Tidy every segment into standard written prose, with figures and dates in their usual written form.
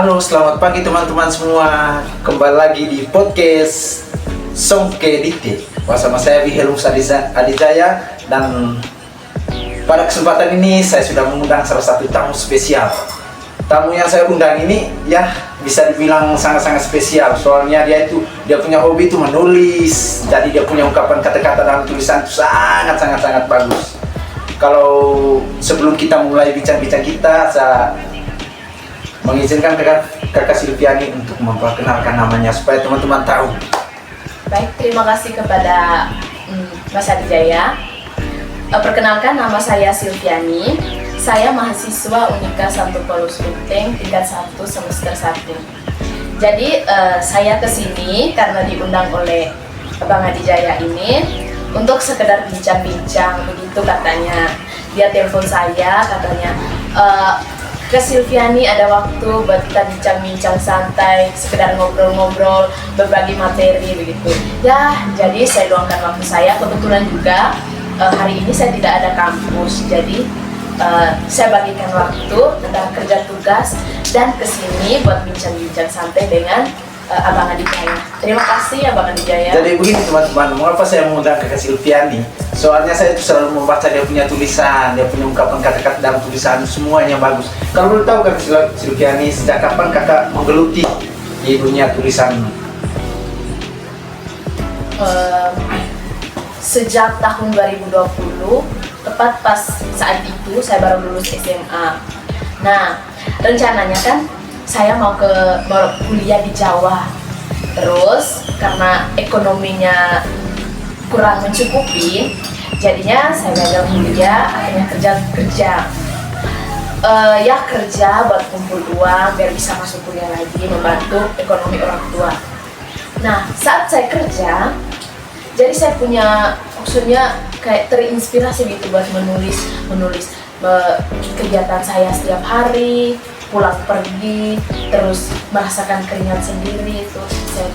Halo, selamat pagi teman-teman semua. Kembali lagi di podcast Songke Dite bersama saya Wihelung Adijaya. Dan pada kesempatan ini saya sudah mengundang salah satu tamu spesial. Tamu yang saya undang ini ya bisa dibilang sangat-sangat spesial. Soalnya dia punya hobi itu menulis. Jadi dia punya ungkapan kata-kata dalam tulisan itu sangat-sangat bagus. Kalau sebelum kita mulai bincang-bincang kita, saya mengizinkan kakak Silviani untuk memperkenalkan namanya supaya teman-teman tahu. Baik, terima kasih kepada Mas Adijaya. Perkenalkan, nama saya Silviani. Saya mahasiswa Unika Santo Paulus Ruteng tingkat 1 semester 1. Jadi saya kesini karena diundang oleh Bang Adijaya ini untuk sekedar bincang-bincang begitu katanya. Dia telepon saya katanya, Kak Silviani ada waktu buat kita bincang-bincang santai, sekedar ngobrol-ngobrol, berbagi materi begitu. Ya, jadi saya luangkan waktu saya. Kebetulan juga hari ini saya tidak ada kampus, jadi saya bagikan waktu tentang kerja tugas dan kesini buat bincang-bincang santai dengan Abang Adijaya. Terima kasih Abang Adijaya. Jadi begini teman-teman, mengapa saya mengundang kakak Silviani? Soalnya saya itu selalu membaca dia punya tulisan, dia punya ungkapan kata-kata dalam tulisan semuanya bagus. Kalau boleh tahu kakak Silviani, sejak kapan kakak menggeluti di dunia tulisan? Sejak tahun 2020, tepat pas saat itu saya baru lulus SMA. Nah, rencananya kan saya mau kuliah di Jawa. Terus karena ekonominya kurang mencukupi, jadinya saya gagal kuliah, akhirnya kerja. Ya kerja buat kumpul uang biar bisa masuk kuliah lagi, membantu ekonomi orang tua. Nah, saat saya kerja, jadi saya punya, maksudnya kayak terinspirasi gitu buat menulis kegiatan saya setiap hari, pulang pergi, terus merasakan keringat sendiri, itu saya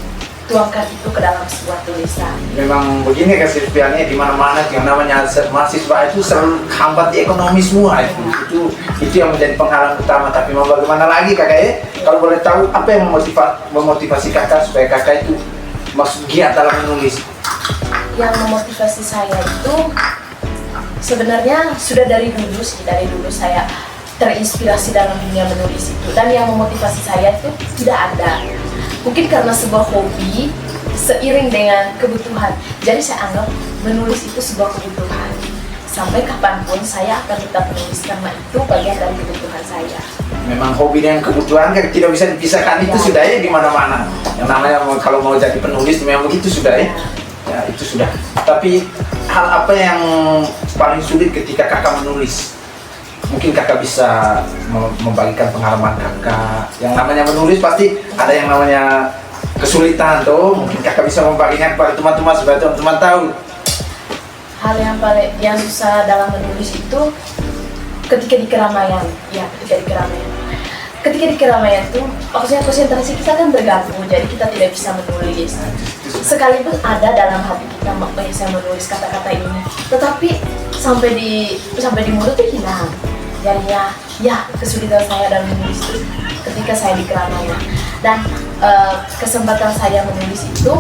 tuangkan itu ke dalam sebuah tulisan. Memang begini Kak Silviani, di mana-mana yang namanya mahasiswa itu selalu hambat di ekonomi semua itu yang menjadi penghalang utama. Tapi mau bagaimana lagi kakak ya? Kalau boleh tahu apa yang memotivasi kakak supaya kakak itu masuk giat dalam menulis? Yang memotivasi saya itu sebenarnya sudah dari dulu saya terinspirasi dalam dunia menulis itu, dan yang memotivasi saya itu tidak ada. Mungkin karena sebuah hobi seiring dengan kebutuhan. Jadi saya anggap menulis itu sebuah kebutuhan. Sampai kapanpun saya akan tetap menulis karena itu bagian dari kebutuhan saya. Memang hobi dan kebutuhan kan tidak bisa dipisahkan, itu sudah ya di mana-mana. Yang namanya kalau mau jadi penulis memang begitu sudah ya. Ya itu sudah. Tapi hal apa yang paling sulit ketika kakak menulis? Mungkin kakak bisa membagikan pengalaman kakak. Yang namanya menulis pasti ada yang namanya kesulitan tuh. Mungkin kakak bisa membagikan kepada teman-teman supaya teman-teman tahu. Hal yang susah dalam menulis itu ketika di keramaian. Ya, ketika di keramaian tuh maksudnya konsentrasi kita kan terganggu, jadi kita tidak bisa menulis. Sekalipun ada dalam hati kita, makanya saya menulis kata-kata ini, tetapi sampai di mulut itu hilang. Jadinya ya kesulitan saya dalam menulis itu ketika saya di keramaian. Dan kesempatan saya menulis itu,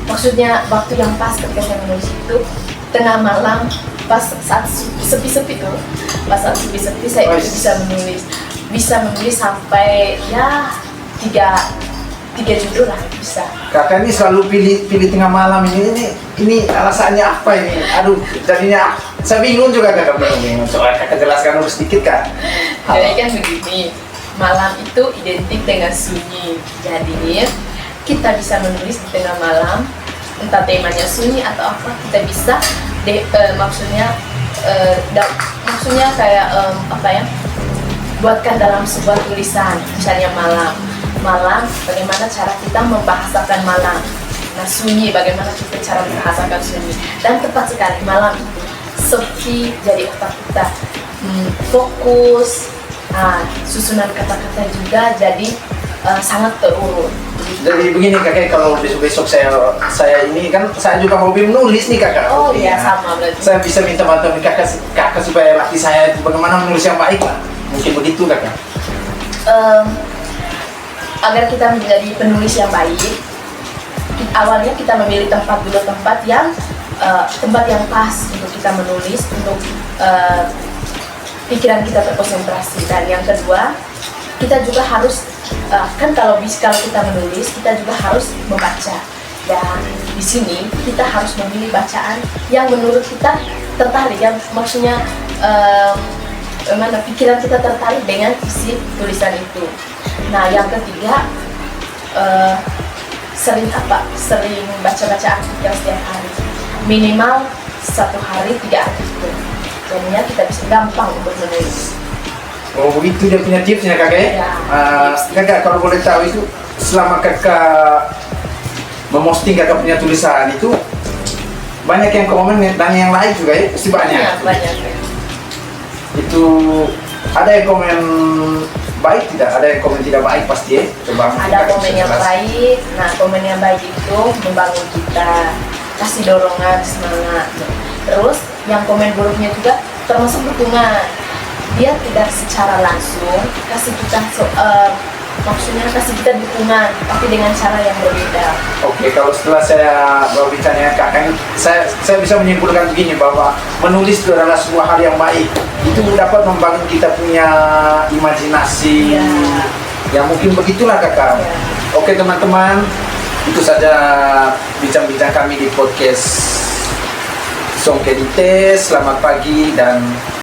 maksudnya waktu yang pas ketika saya menulis itu tengah malam, pas saat sepi-sepi tuh, saya itu bisa menulis sampai ya tiga judul lah bisa. Kakak ini selalu pilih tengah malam ini alasannya apa ini? Aduh, jadinya saya bingung juga kakak, bingung. Soalnya kakak jelaskan dulu sedikit kak. Jadi kan begini, malam itu identik dengan sunyi. Jadi kita bisa menulis di tengah malam, entah temanya sunyi atau apa, kita bisa maksudnya kayak buatkan dalam sebuah tulisan, misalnya malam bagaimana cara kita membahasakan malam. Nah, sunyi bagaimana kita cara membahasakan sunyi. Dan tepat sekali malam itu sepi, jadi otak kita fokus. Susunan kata-kata juga jadi sangat terurut. Jadi begini kakak, kalau besok saya ini kan saya juga hobi menulis nih kakak. Oh iya, sama berarti. Saya bisa minta bantuan kakak supaya latih saya bagaimana menulis yang baik lah. Mungkin begitu kakak. agar kita menjadi penulis yang baik, awalnya kita memilih tempat dulu, tempat yang pas untuk kita menulis, untuk pikiran kita terkonsentrasi. Dan yang kedua, kita juga harus kan kalau kita menulis, kita juga harus membaca. Dan di sini kita harus memilih bacaan yang menurut kita tertarik, yang maksudnya pikiran kita tertarik dengan isi tulisan itu. Nah, yang ketiga, sering baca-baca artikel setiap hari, minimal 1 hari 3 artikel. Jadinya kita bisa gampang untuk menulis. Oh begitu dia punya tipsnya kakak ya? Kakak kalau boleh tahu itu selama kakak memosting kakak punya tulisan itu banyak yang komen dan yang like juga ya? Pasti banyak. Banyak. Itu ada yang komen baik tidak? Ada yang komen tidak baik pasti ya? Coba Ada komen yang baik. Nah, komen yang baik itu membangun kita, kasih dorongan, semangat. Terus yang komen buruknya juga termasuk dukungan. Dia tidak secara langsung kasih kita maksudnya kasih kita dukungan, tapi dengan cara yang berbeda. Oke, kalau setelah saya berbicara kakak, saya bisa menyimpulkan begini bahwa menulis itu adalah sebuah hal yang baik. Itu dapat membangun kita punya imajinasi. Ya mungkin begitulah kakak. Oke teman-teman, itu saja bincang-bincang kami di podcast Songke Dite. Selamat pagi dan